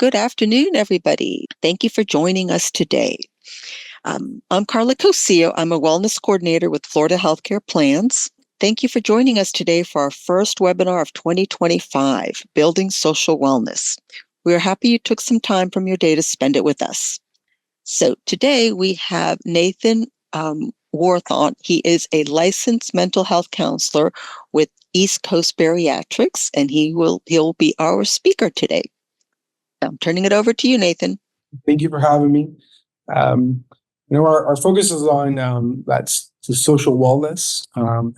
Good afternoon, everybody. Thank you for joining us today. I'm Carla Cosillo. I'm a wellness coordinator with Florida Healthcare Plans. Thank you for joining us today for our first webinar of 2025, Building Social Wellness. We're happy you took some time from your day to spend it with us. So today we have Nathan Warthon. He is a licensed mental health counselor with East Coast Bariatrics, and he'll be our speaker today. I'm turning it over to you, Nathan. Thank you for having me. Our focus is on that's the social wellness,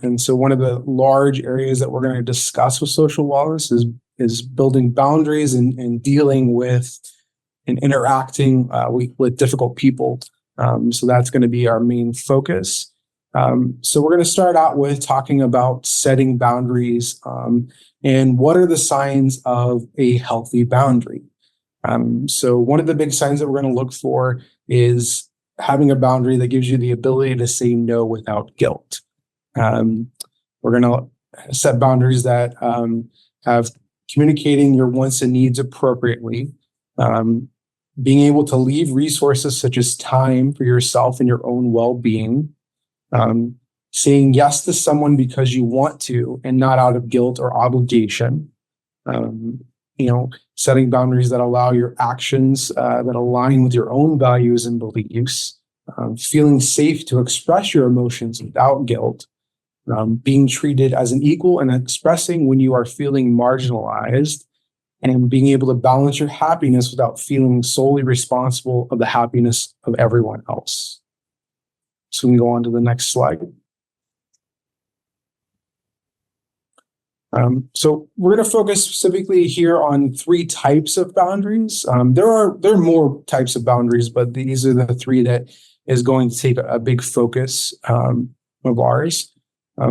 and so one of the large areas that we're going to discuss with social wellness is building boundaries and dealing with and interacting with difficult people. So that's going to be our main focus. So we're going to start out with talking about setting boundaries and what are the signs of a healthy boundary. So one of the big signs that we're going to look for is having a boundary that gives you the ability to say no without guilt. We're going to set boundaries that have communicating your wants and needs appropriately, being able to leave resources such as time for yourself and your own well-being, saying yes to someone because you want to and not out of guilt or obligation. Setting boundaries that allow your actions that align with your own values and beliefs, feeling safe to express your emotions without guilt, being treated as an equal and expressing when you are feeling marginalized, and being able to balance your happiness without feeling solely responsible of the happiness of everyone else. So we can go on to the next slide. So we're going to focus specifically here on 3 types of boundaries. There are more types of boundaries, but these are the 3 that is going to take a big focus of ours.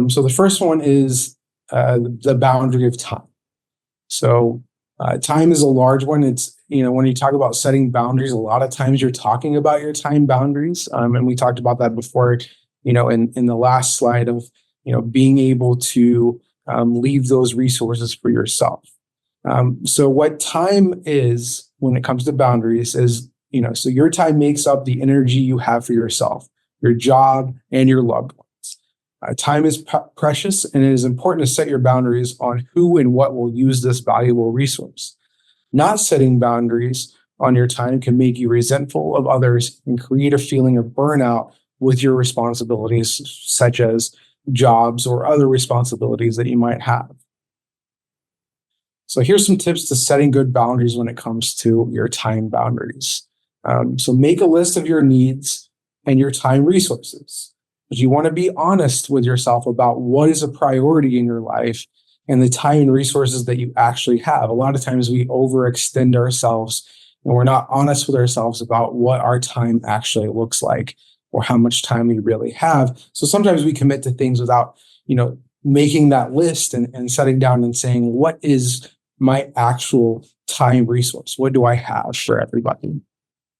So the first one is the boundary of time. So time is a large one. It's, when you talk about setting boundaries, a lot of times you're talking about your time boundaries. And we talked about that before, in the last slide of, being able to leave those resources for yourself. So what time is when it comes to boundaries is, so your time makes up the energy you have for yourself, your job, and your loved ones. Time is precious, and it is important to set your boundaries on who and what will use this valuable resource. Not setting boundaries on your time can make you resentful of others and create a feeling of burnout with your responsibilities, such as jobs or other responsibilities that you might have. So here's some tips to setting good boundaries when it comes to your time boundaries. So make a list of your needs and your time resources. But you want to be honest with yourself about what is a priority in your life and the time and resources that you actually have. A lot of times we overextend ourselves and we're not honest with ourselves about what our time actually looks like or how much time we really have. So sometimes we commit to things without, making that list and setting down and saying, what is my actual time resource? What do I have for everybody?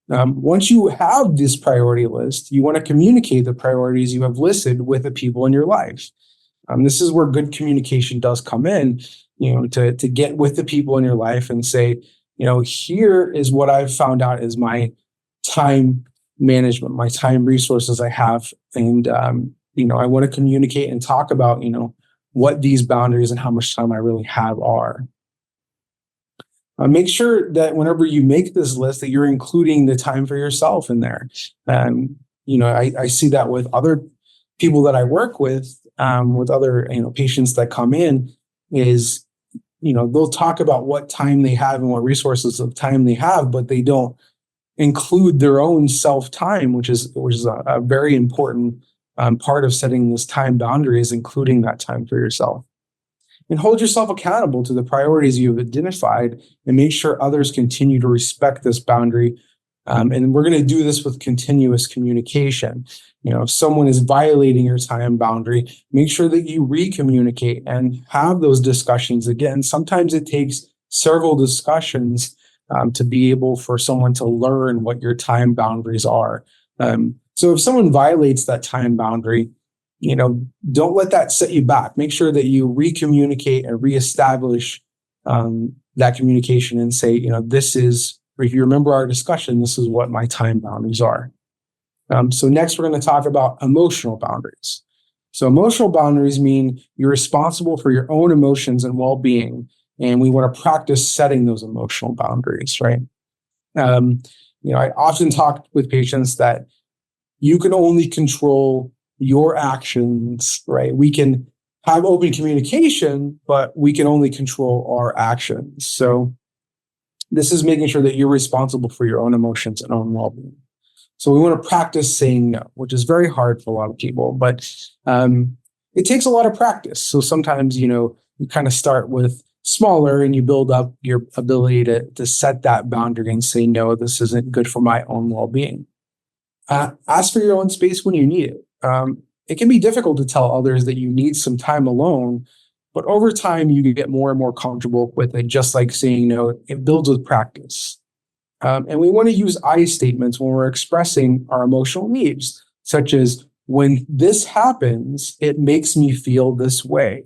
Once you have this priority list, you want to communicate the priorities you have listed with the people in your life. This is where good communication does come in, to get with the people in your life and say, here is what I've found out is my time management, my time resources I have. And, I want to communicate and talk about, what these boundaries and how much time I really have are. Make sure that whenever you make this list that you're including the time for yourself in there. I see that with other people that I work with other, patients that come in is, they'll talk about what time they have and what resources of time they have, but they don't include their own self-time, which is a very important part of setting this time boundary, is including that time for yourself. And hold yourself accountable to the priorities you have identified and make sure others continue to respect this boundary. And we're going to do this with continuous communication. If someone is violating your time boundary, make sure that you re-communicate and have those discussions again. Sometimes it takes several discussions to be able for someone to learn what your time boundaries are. So if someone violates that time boundary, don't let that set you back. Make sure that you re-communicate and reestablish that communication and say, this is or if you remember our discussion, this is what my time boundaries are. So next, we're going to talk about emotional boundaries. So emotional boundaries mean you're responsible for your own emotions and well-being, and we want to practice setting those emotional boundaries, right? I often talk with patients that you can only control your actions, right? We can have open communication, but we can only control our actions. So this is making sure that you're responsible for your own emotions and own well-being. So we want to practice saying no, which is very hard for a lot of people, but it takes a lot of practice. So sometimes, you kind of start with smaller and you build up your ability to set that boundary and say, no, this isn't good for my own well-being. Ask for your own space when you need it. It can be difficult to tell others that you need some time alone, but over time you get more and more comfortable with it, just like saying no. It builds with practice. And we want to use I statements when we're expressing our emotional needs, such as, when this happens, it makes me feel this way.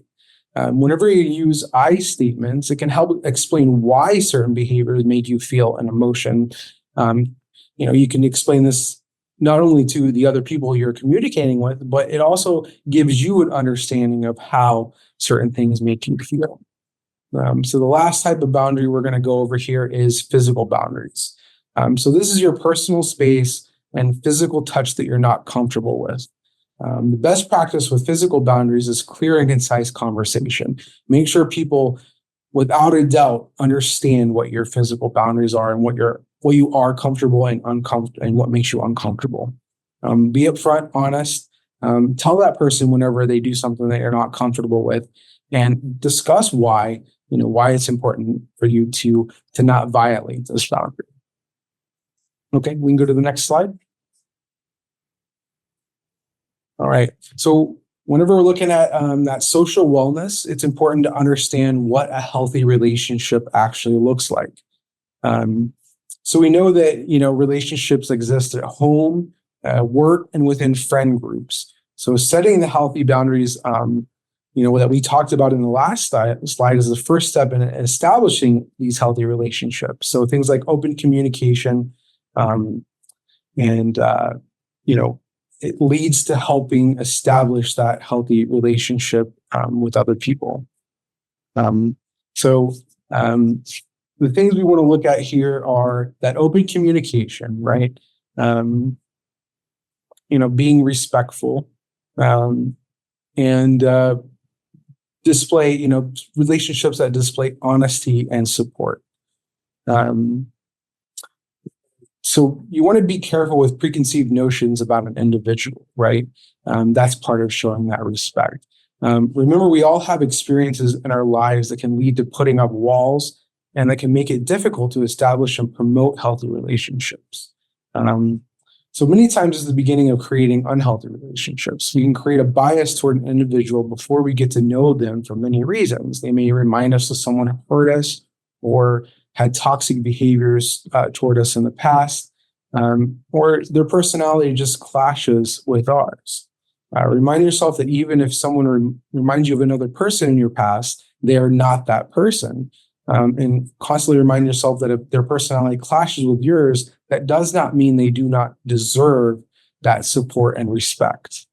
Whenever you use I statements, it can help explain why certain behaviors made you feel an emotion. You can explain this not only to the other people you're communicating with, but it also gives you an understanding of how certain things make you feel. So the last type of boundary we're going to go over here is physical boundaries. So this is your personal space and physical touch that you're not comfortable with. The best practice with physical boundaries is clear and concise conversation. Make sure people, without a doubt, understand what your physical boundaries are and what you are comfortable and uncomfortable and what makes you uncomfortable. Be upfront, honest. Tell that person whenever they do something that you're not comfortable with, and discuss why it's important for you to not violate this boundary. Okay, we can go to the next slide. All right. So whenever we're looking at that social wellness, it's important to understand what a healthy relationship actually looks like. So we know that, relationships exist at home, work, and within friend groups. So setting the healthy boundaries, that we talked about in the last slide is the first step in establishing these healthy relationships. So things like open communication, it leads to helping establish that healthy relationship with other people. The things we want to look at here are that open communication, right? Being respectful, and display, relationships that display honesty and support. So you want to be careful with preconceived notions about an individual, right? That's part of showing that respect. Remember, we all have experiences in our lives that can lead to putting up walls and that can make it difficult to establish and promote healthy relationships. So many times it's the beginning of creating unhealthy relationships. We can create a bias toward an individual before we get to know them for many reasons. They may remind us of someone who hurt us or had toxic behaviors toward us in the past, or their personality just clashes with ours. Remind yourself that even if someone reminds you of another person in your past, they are not that person. And constantly remind yourself that if their personality clashes with yours, that does not mean they do not deserve that support and respect.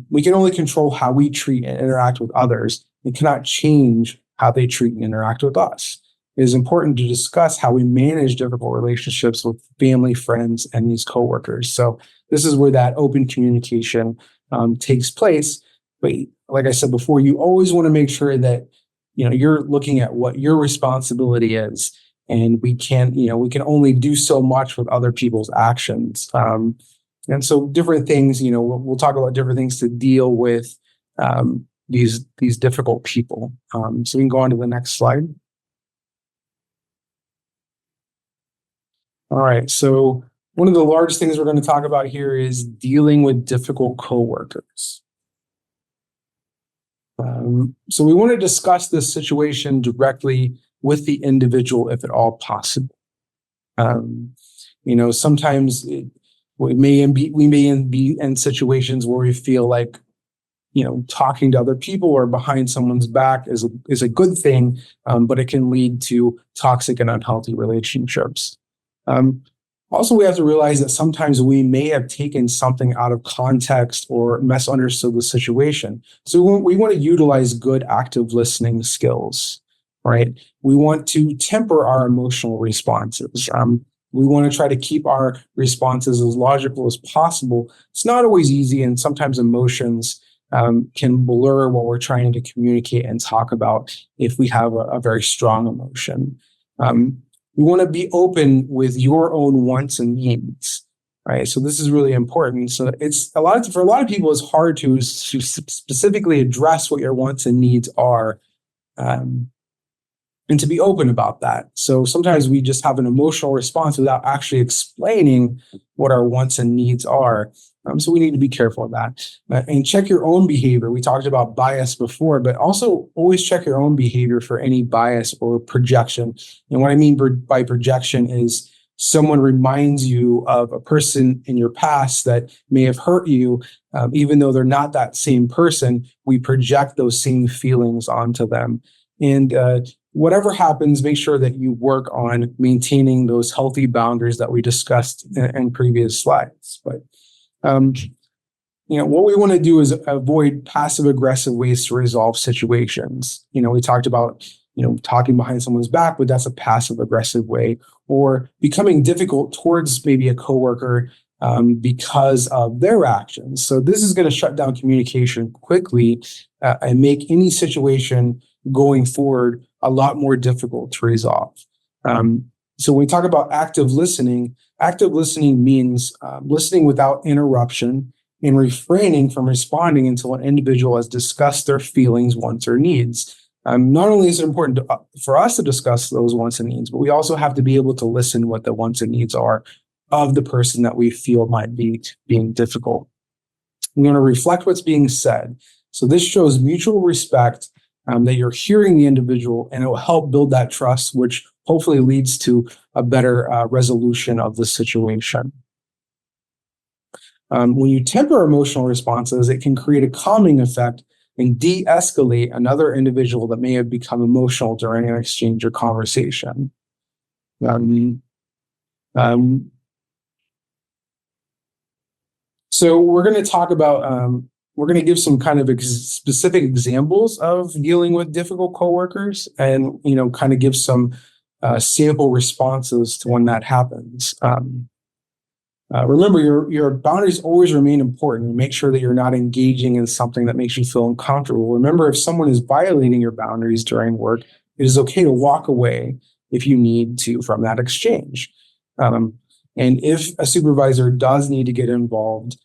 We can only control how we treat and interact with others. We cannot change how they treat and interact with us. It is important to discuss how we manage difficult relationships with family, friends, and these coworkers. So this is where that open communication takes place. But like I said before, you always want to make sure that you're looking at what your responsibility is, and we can only do so much with other people's actions. And so different things, we'll talk about different things to deal with these difficult people. So we can go on to the next slide. All right. So one of the largest things we're going to talk about here is dealing with difficult coworkers. So we want to discuss this situation directly with the individual, if at all possible. Sometimes we may be in situations where we feel like, talking to other people or behind someone's back is a good thing, but it can lead to toxic and unhealthy relationships. Also, we have to realize that sometimes we may have taken something out of context or misunderstood the situation. So we want to utilize good active listening skills, right? We want to temper our emotional responses. We want to try to keep our responses as logical as possible. It's not always easy, and sometimes emotions can blur what we're trying to communicate and talk about if we have a very strong emotion. We want to be open with your own wants and needs, right? So this is really important. So for a lot of people, it's hard to specifically address what your wants and needs are, and to be open about that. So sometimes we just have an emotional response without actually explaining what our wants and needs are. So we need to be careful of that, and check your own behavior. We talked about bias before, but also always check your own behavior for any bias or projection. And what I mean by projection is someone reminds you of a person in your past that may have hurt you, even though they're not that same person. We project those same feelings onto them. And whatever happens, make sure that you work on maintaining those healthy boundaries that we discussed in previous slides. But what we want to do is avoid passive aggressive ways to resolve situations. We talked about, talking behind someone's back, but that's a passive aggressive way, or becoming difficult towards maybe a coworker because of their actions. So this is going to shut down communication quickly and make any situation going forward a lot more difficult to resolve. So when we talk about active listening means listening without interruption and refraining from responding until an individual has discussed their feelings, wants, or needs. Not only is it important for us to discuss those wants and needs, but we also have to be able to listen what the wants and needs are of the person that we feel might be being difficult. We're going to reflect what's being said. So this shows mutual respect, that you're hearing the individual, and it will help build that trust, which hopefully leads to a better resolution of the situation. When you temper emotional responses, it can create a calming effect and de-escalate another individual that may have become emotional during an exchange or conversation. So we're going to talk about we're going to give some kind of specific examples of dealing with difficult coworkers, and kind of give some sample responses to when that happens. Remember, your boundaries always remain important. Make sure that you're not engaging in something that makes you feel uncomfortable. Remember, if someone is violating your boundaries during work, it is okay to walk away if you need to from that exchange. And if a supervisor does need to get involved,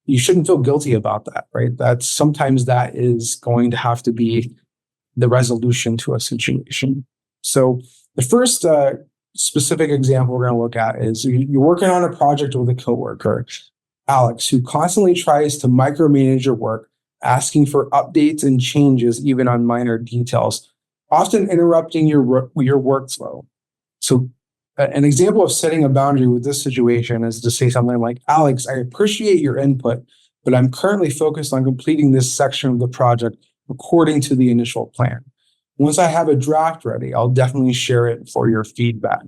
you shouldn't feel guilty about that, right? Sometimes that is going to have to be the resolution to a situation. So the first specific example we're going to look at is you're working on a project with a coworker, Alex, who constantly tries to micromanage your work, asking for updates and changes even on minor details, often interrupting your workflow. So an example of setting a boundary with this situation is to say something like, Alex, I appreciate your input, but I'm currently focused on completing this section of the project according to the initial plan. Once I have a draft ready, I'll definitely share it for your feedback.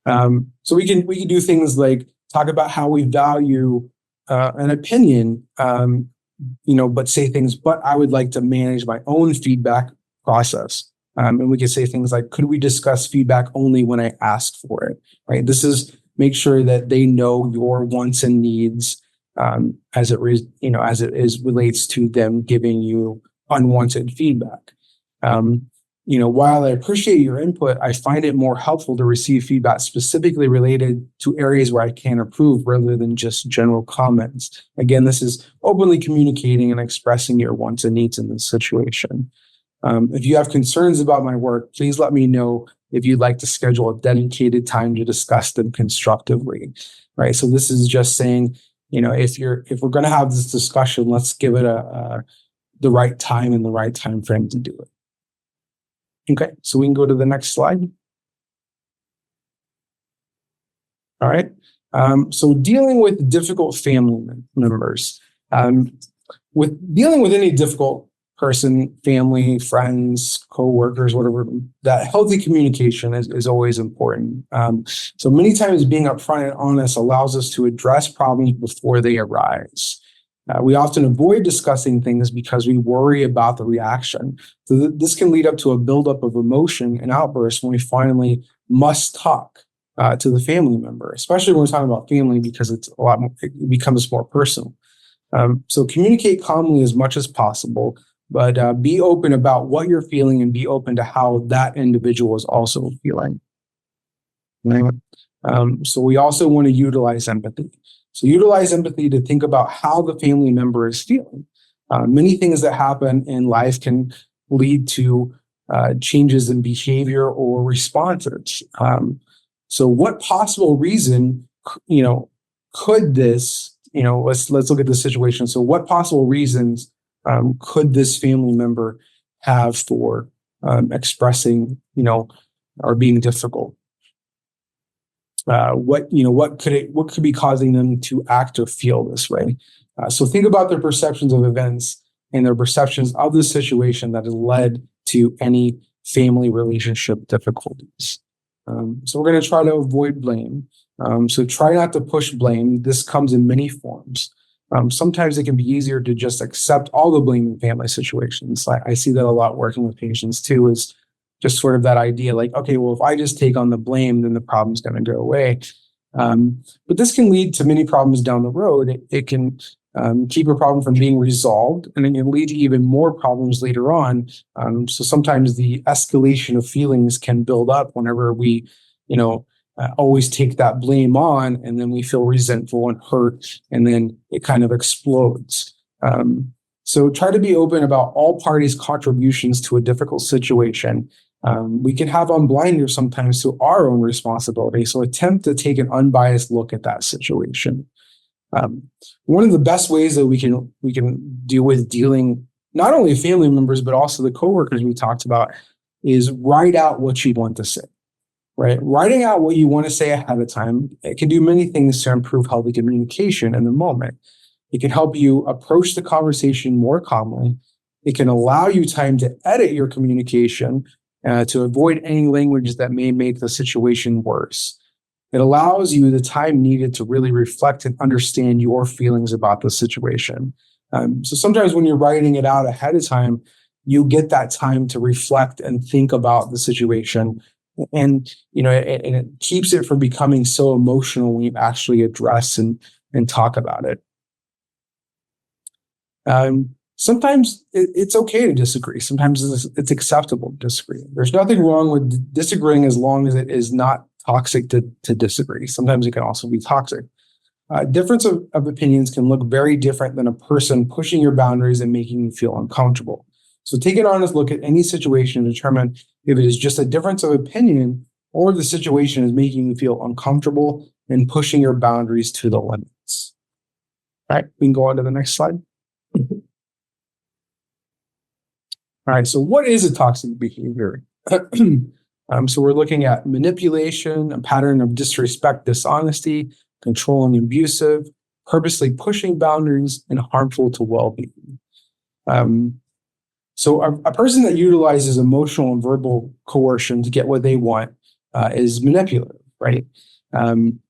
So we can do things like talk about how we value an opinion, but say things, but I would like to manage my own feedback process. And we can say things like, could we discuss feedback only when I ask for it, right? This is make sure that they know your wants and needs as it relates to them giving you unwanted feedback. While I appreciate your input, I find it more helpful to receive feedback specifically related to areas where I can improve rather than just general comments. Again, this is openly communicating and expressing your wants and needs in this situation. If you have concerns about my work, please let me know if you'd like to schedule a dedicated time to discuss them constructively, right? So this is just saying, if we're going to have this discussion, let's give it the right time and the right time frame to do it. Okay, so we can go to the next slide. All right. So dealing with difficult family members. With dealing with any difficult person, family, friends, co-workers, whatever, that healthy communication is always important. So many times being upfront and honest allows us to address problems before they arise. We often avoid discussing things because we worry about the reaction. So this can lead up to a buildup of emotion and outbursts when we finally must talk to the family member, especially when we're talking about family, because it's a lot more, it becomes more personal. So communicate calmly as much as possible, but be open about what you're feeling and be open to how that individual is also feeling. Right? So we also want to utilize empathy. So utilize empathy to think about how the family member is feeling. Many things that happen in life can lead to changes in behavior or responses. So what possible reason, could this, let's look at the situation. So what possible reasons could this family member have for expressing, or being difficult? What could be causing them to act or feel this way? So think about their perceptions of events and their perceptions of the situation that has led to any family relationship difficulties. So we're going to try to avoid blame. So try not to push blame. This comes in many forms. Sometimes it can be easier to just accept all the blame in family situations. I see that a lot working with patients too, is just sort of that idea like, okay, well, if I just take on the blame, then the problem's going to go away. But this can lead to many problems down the road. It can keep a problem from being resolved, and it can lead to even more problems later on. So sometimes the escalation of feelings can build up whenever we, always take that blame on, and then we feel resentful and hurt, and then it kind of explodes. So try to be open about all parties' contributions to a difficult situation. We can have on blinders sometimes to our own responsibility. So attempt to take an unbiased look at that situation. One of the best ways that we can deal with dealing not only family members but also the coworkers we talked about is write out what you want to say. Right, writing out what you want to say ahead of time, it can do many things to improve healthy communication in the moment. It can help you approach the conversation more calmly. It can allow you time to edit your communication to avoid any language that may make the situation worse. It allows you the time needed to really reflect and understand your feelings about the situation. So sometimes when you're writing it out ahead of time, you get that time to reflect and think about the situation. And it keeps it from becoming so emotional when you actually address and talk about it. Sometimes it's okay to disagree. Sometimes it's acceptable to disagree. There's nothing wrong with disagreeing as long as it is not toxic to disagree. Sometimes it can also be toxic. Difference of opinions can look very different than a person pushing your boundaries and making you feel uncomfortable. So take an honest look at any situation and determine if it is just a difference of opinion or the situation is making you feel uncomfortable and pushing your boundaries to the limits. All right, we can go on to the next slide. All right, so what is a toxic behavior? So we're looking at manipulation, a pattern of disrespect, dishonesty, controlling, abusive, purposely pushing boundaries, and harmful to well-being. So a person that utilizes emotional and verbal coercion to get what they want is manipulative, right?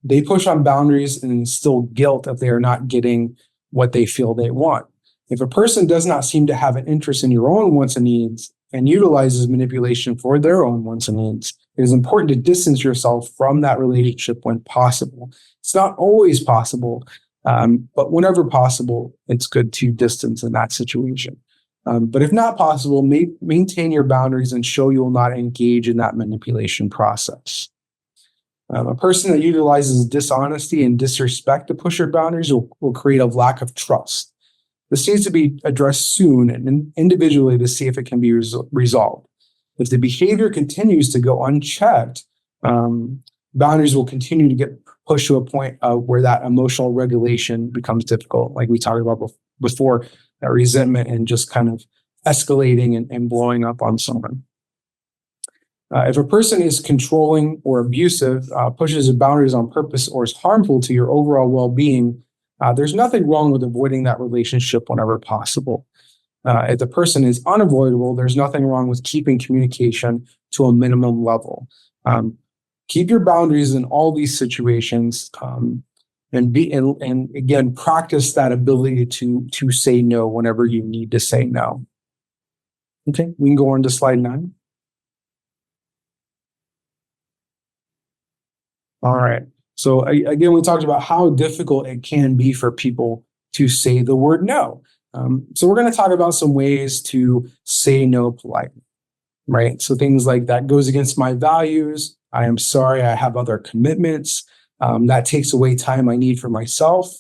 They push on boundaries and instill guilt if they are not getting what they feel they want. If a person does not seem to have an interest in your own wants and needs and utilizes manipulation for their own wants and needs, it is important to distance yourself from that relationship when possible. It's not always possible, but whenever possible, it's good to distance in that situation. But if not possible, maintain your boundaries and show you will not engage in that manipulation process. A person that utilizes dishonesty and disrespect to push your boundaries will create a lack of trust. This needs to be addressed soon and individually to see if it can be resolved. If the behavior continues to go unchecked, boundaries will continue to get pushed to a point where that emotional regulation becomes difficult, like we talked about before, that resentment and just kind of escalating and blowing up on someone. If a person is controlling or abusive, pushes boundaries on purpose, or is harmful to your overall well-being, There's nothing wrong with avoiding that relationship whenever possible. If the person is unavoidable, there's nothing wrong with keeping communication to a minimum level. Keep your boundaries in all these situations, and again, practice that ability to say no whenever you need to say no. Okay, we can go on to slide 9. All right. So again, we talked about how difficult it can be for people to say the word no. So we're going to talk about some ways to say no politely, right? So things like that goes against my values. I am sorry, I have other commitments. That takes away time I need for myself.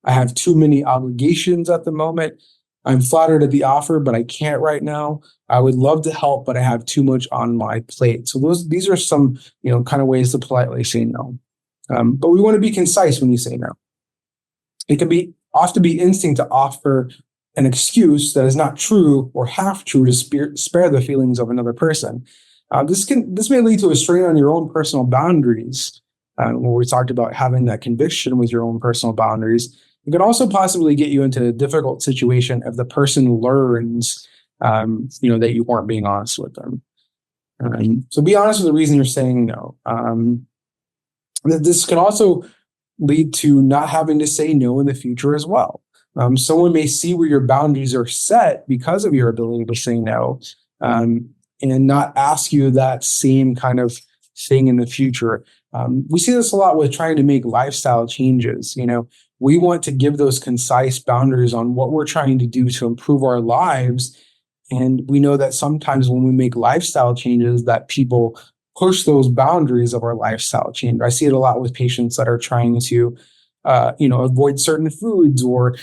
I have too many obligations at the moment. I'm flattered at the offer, but I can't right now. I would love to help, but I have too much on my plate. So these are some, kind of ways to politely say no. But we want to be concise when you say no. It can often be instinct to offer an excuse that is not true or half true to spare the feelings of another person. This may lead to a strain on your own personal boundaries. When we talked about having that conviction with your own personal boundaries, it can also possibly get you into a difficult situation if the person learns, that you weren't being honest with them. So be honest with the reason you're saying no. This can also lead to not having to say no in the future as well. Someone may see where your boundaries are set because of your ability to say no, and not ask you that same kind of thing in the future. We see this a lot with trying to make lifestyle changes. We want to give those concise boundaries on what we're trying to do to improve our lives. And we know that sometimes when we make lifestyle changes that people push those boundaries of our lifestyle change. I see it a lot with patients that are trying to, avoid certain foods or,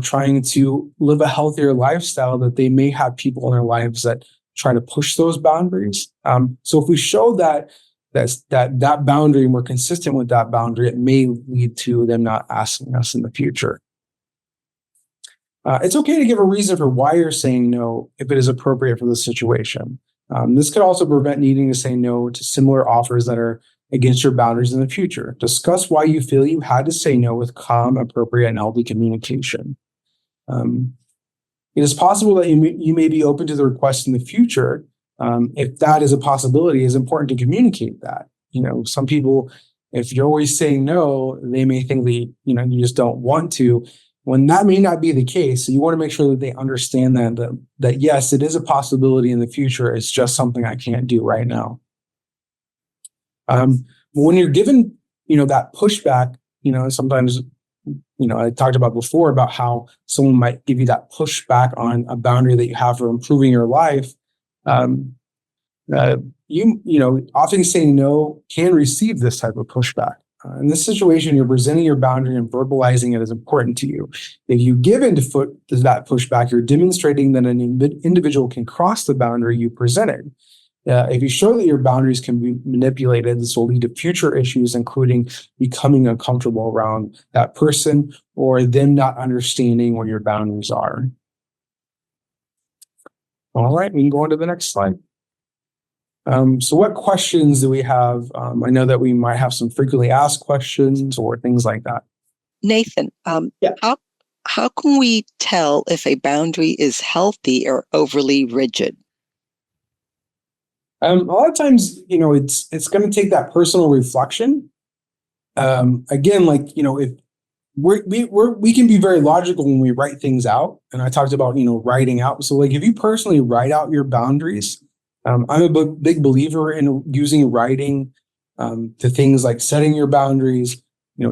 trying to live a healthier lifestyle, that they may have people in their lives that try to push those boundaries. So if we show that boundary and we're consistent with that boundary, it may lead to them not asking us in the future. It's okay to give a reason for why you're saying no if it is appropriate for the situation. This could also prevent needing to say no to similar offers that are against your boundaries in the future. Discuss why you feel you had to say no with calm, appropriate, and healthy communication. It is possible that you may be open to the request in the future. If that is a possibility, it's important to communicate that. Some people, if you're always saying no, they may think that, you just don't want to, when that may not be the case. So you want to make sure that they understand that yes, it is a possibility in the future. It's just something I can't do right now. When you're given, that pushback, sometimes, I talked about before about how someone might give you that pushback on a boundary that you have for improving your life. Often saying no can receive this type of pushback. In this situation, you're presenting your boundary and verbalizing it as important to you. If you give in to that pushback, you're demonstrating that an individual can cross the boundary you presented. If you show that your boundaries can be manipulated, this will lead to future issues, including becoming uncomfortable around that person or them not understanding where your boundaries are. All right, we can go on to the next slide. So what questions do we have? I know that we might have some frequently asked questions or things like that. Nathan, how can we tell if a boundary is healthy or overly rigid? A lot of times, it's going to take that personal reflection. Again, if we can be very logical when we write things out, and I talked about writing out. So if you personally write out your boundaries, I'm a big believer in using writing to things like setting your boundaries.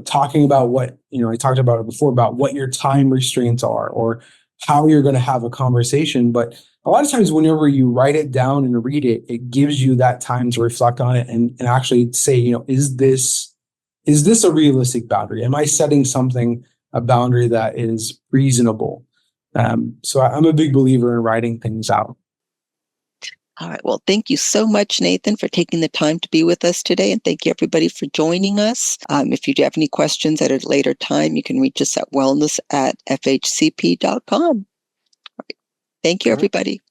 Talking about what I talked about it before about what your time restraints are or how you're going to have a conversation, but a lot of times whenever you write it down and read it, it gives you that time to reflect on it and actually say, is this a realistic boundary? Am I setting a boundary that is reasonable? So I'm a big believer in writing things out. All right. Well, thank you so much, Nathan, for taking the time to be with us today. And thank you, everybody, for joining us. If you do have any questions at a later time, you can reach us at wellness@fhcp.com. All right. Thank you, everybody.